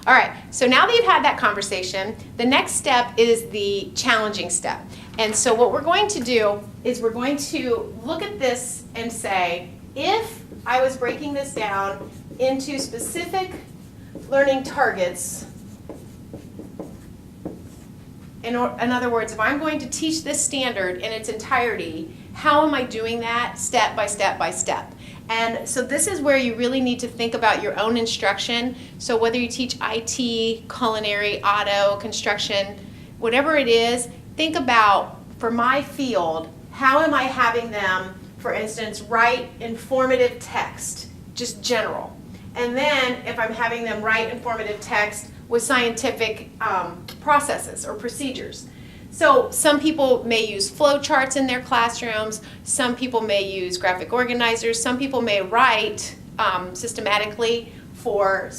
All right, so now that you've had that conversation, the next step is the challenging step. And so what we're going to do is we're going to look at this and say, if I was breaking this down into specific learning targets, in other words, if I'm going to teach this standard in its entirety, how am I doing that step by step by step? And so this is where you really need to think about your own instruction. So whether you teach IT, culinary, auto, construction, whatever it is, think about, for my field, how am I having them, for instance, write informative text, just general. And then if I'm having them write informative text with scientific processes or procedures. So some people may use flow charts in their classrooms, some people may use graphic organizers, some people may write systematically for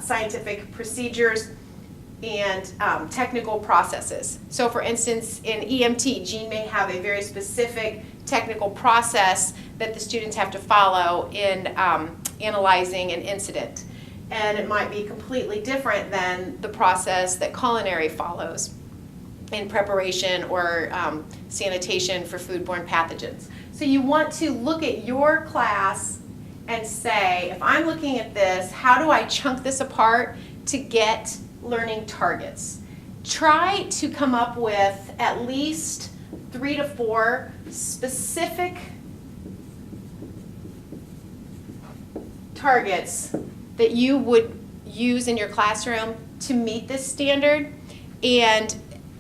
scientific procedures and technical processes. So for instance, in EMT, Jean may have a very specific technical process that the students have to follow in analyzing an incident. And it might be completely different than the process that culinary follows in preparation or sanitation for foodborne pathogens. So you want to look at your class and say, if I'm looking at this, how do I chunk this apart to get learning targets? Try to come up with at least 3 to 4 specific targets that you would use in your classroom to meet this standard. And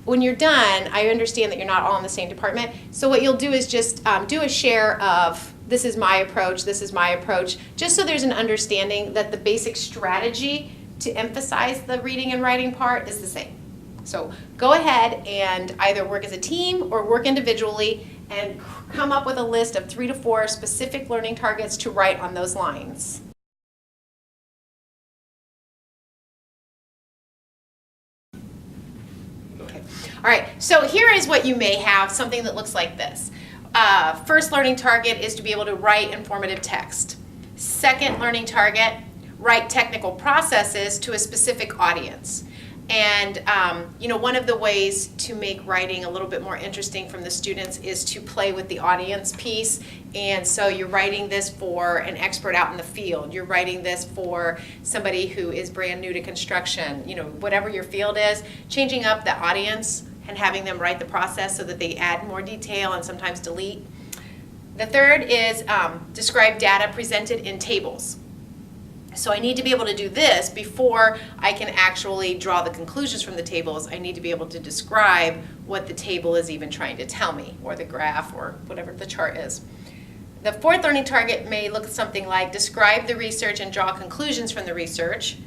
when you're done, I understand that you're not all in the same department, so what you'll do is just do a share of, this is my approach, just so there's an understanding that the basic strategy to emphasize the reading and writing part is the same. So go ahead and either work as a team or work individually and come up with a list of 3 to 4 specific learning targets to write on those lines. All right, so here is what you may have, something that looks like this. First learning target is to be able to write informative text. Second learning target, write technical processes to a specific audience. And one of the ways to make writing a little bit more interesting from the students is to play with the audience piece. And so you're writing this for an expert out in the field. You're writing this for somebody who is brand new to construction. Whatever your field is, changing up the audience and having them write the process so that they add more detail and sometimes delete. The third is describe data presented in tables. So I need to be able to do this before I can actually draw the conclusions from the tables. I need to be able to describe what the table is even trying to tell me, or the graph, or whatever the chart is. The fourth learning target may look something like describe the research and draw conclusions from the research.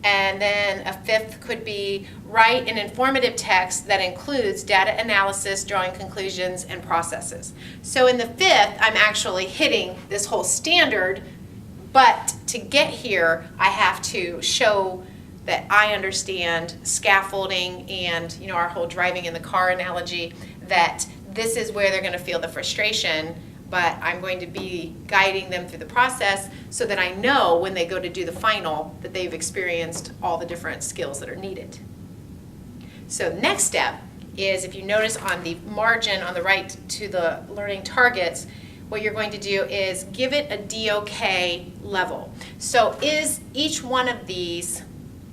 And then a fifth could be write an informative text that includes data analysis, drawing conclusions, and processes. So in the fifth, I'm actually hitting this whole standard. But to get here, I have to show that I understand scaffolding and our whole driving in the car analogy, that this is where they're going to feel the frustration, but I'm going to be guiding them through the process so that I know when they go to do the final that they've experienced all the different skills that are needed. So the next step is, if you notice on the margin on the right to the learning targets, what you're going to do is give it a DOK level. So is each one of these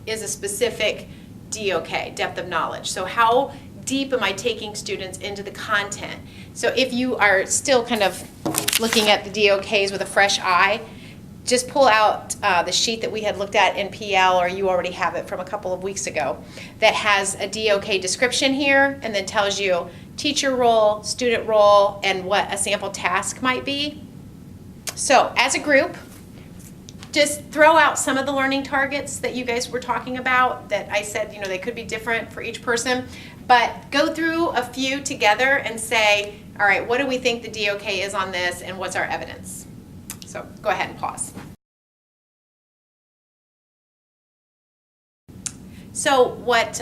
is a specific DOK, depth of knowledge. So how deep am I taking students into the content? So if you are still kind of looking at the DOKs with a fresh eye, just pull out the sheet that we had looked at in PL, or you already have it from a couple of weeks ago, that has a DOK description here and then tells you teacher role, student role, and what a sample task might be. So as a group, just throw out some of the learning targets that you guys were talking about that I said, they could be different for each person, but go through a few together and say, all right, what do we think the DOK is on this and what's our evidence? So go ahead and pause. So what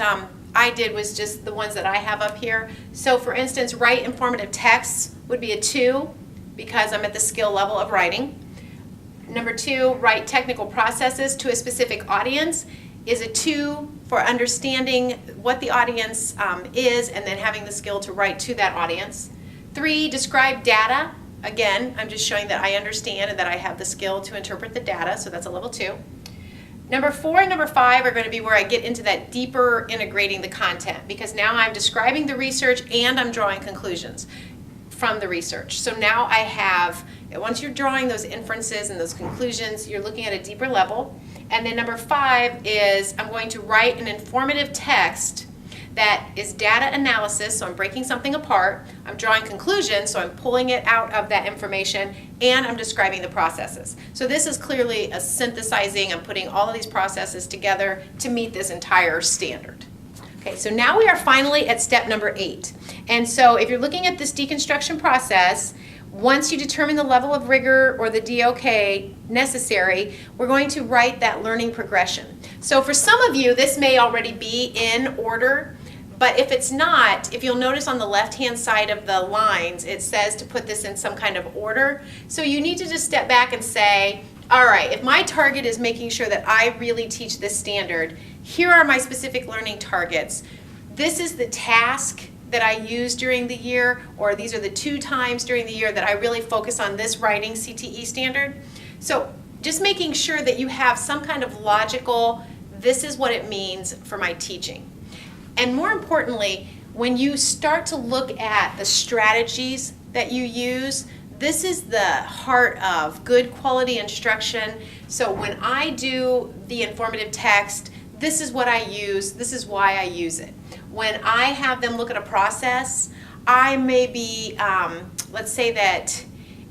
I did was just the ones that I have up here. So for instance, write informative texts would be a 2 because I'm at the skill level of writing. Number 2, write technical processes to a specific audience. is a 2 for understanding what the audience is and then having the skill to write to that audience. 3, describe data. Again, I'm just showing that I understand and that I have the skill to interpret the data, so that's a level 2. Number 4 and number 5 are going to be where I get into that deeper integrating the content, because now I'm describing the research and I'm drawing conclusions from the research. So now I have, once you're drawing those inferences and those conclusions, you're looking at a deeper level. And then number 5 is I'm going to write an informative text that is data analysis, so I'm breaking something apart, I'm drawing conclusions, so I'm pulling it out of that information, and I'm describing the processes. So this is clearly a synthesizing, I'm putting all of these processes together to meet this entire standard. Okay, so now we are finally at step number 8. And so if you're looking at this deconstruction process, once you determine the level of rigor or the DOK necessary, we're going to write that learning progression. So for some of you, this may already be in order, but if it's not, if you'll notice on the left-hand side of the lines, it says to put this in some kind of order. So you need to just step back and say, all right, if my target is making sure that I really teach this standard, here are my specific learning targets. This is the task that I use during the year, or these are the 2 times during the year that I really focus on this writing CTE standard. So just making sure that you have some kind of logical, this is what it means for my teaching. And more importantly, when you start to look at the strategies that you use, this is the heart of good quality instruction. So when I do the informative text, this is what I use, this is why I use it. When I have them look at a process, I may be, let's say that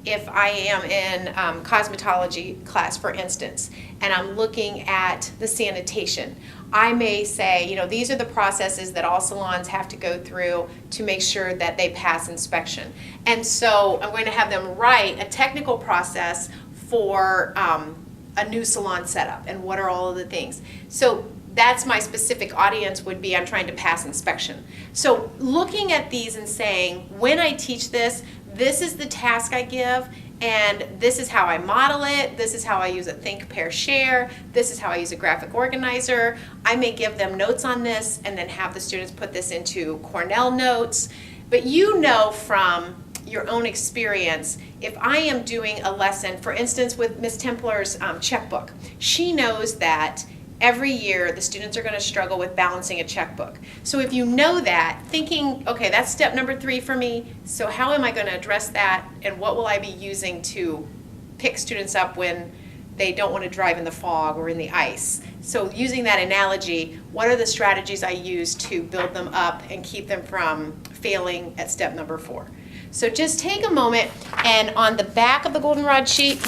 if I am in cosmetology class, for instance, and I'm looking at the sanitation, I may say, you know, these are the processes that all salons have to go through to make sure that they pass inspection. And so I'm going to have them write a technical process for a new salon setup and what are all of the things. So that's my specific audience would be I'm trying to pass inspection. So looking at these and saying, when I teach this, this is the task I give, and this is how I model it, this is how I use a think, pair, share, this is how I use a graphic organizer. I may give them notes on this and then have the students put this into Cornell notes. But you know from your own experience, if I am doing a lesson, for instance with Ms. Templar's checkbook, she knows that every year the students are going to struggle with balancing a checkbook. So if you know that, thinking, okay, that's step number 3 for me, so how am I going to address that, and what will I be using to pick students up when they don't want to drive in the fog or in the ice? So using that analogy, what are the strategies I use to build them up and keep them from failing at step number 4? So just take a moment, and on the back of the goldenrod sheet,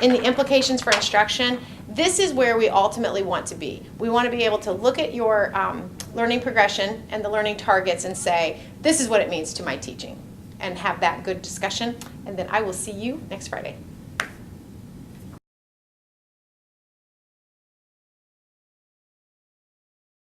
in the implications for instruction, this is where we ultimately want to be. We want to be able to look at your learning progression and the learning targets and say, this is what it means to my teaching, and have that good discussion. And then I will see you next Friday.